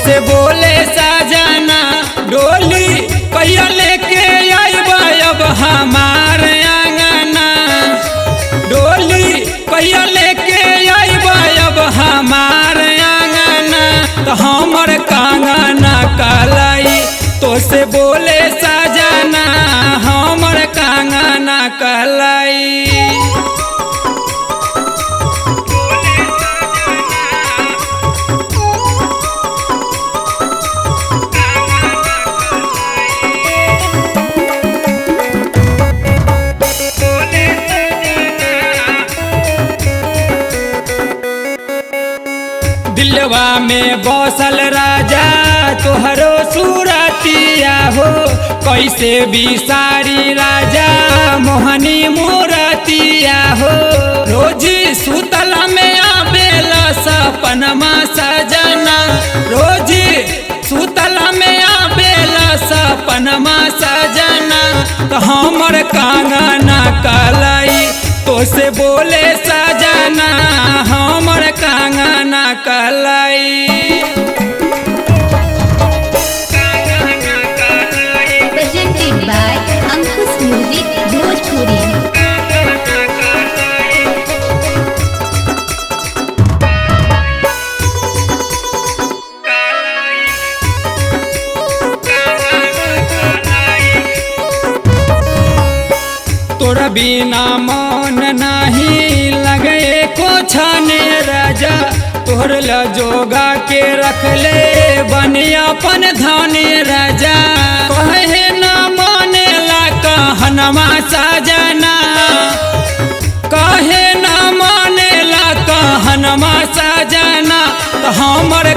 से बोले साजना डोली कहिया लेके आइबा अब हमार आंगना। डोली कहिया लेके आइबा अब हमार आंगना। तो हमर कांगना कहलाई तो से बोले साजना हमर कांगना कहलाई। दिलवा में बसल राजा तोहरो सूरतिया हो। कैसे बिसारी राजा मोहनी मूरतिया हो। रोजी सुतल में आवेला सपनमा सजना। रोजी सुतल में आवेला सपनमा सजना। तो हमर कांगना कहलाई तो से बोले सजना हमर कांगना कहलाई। Presented by Ankush Music Bhojpuri। तोरा बिना मन नहीं लगे को छाने राजा। तोहर ला जोगा के रख ले बनिया अपन धाने राजा। कहे न माने ला कहनमा सजना। कहे न माने ला कहनमा सजना। तो हमर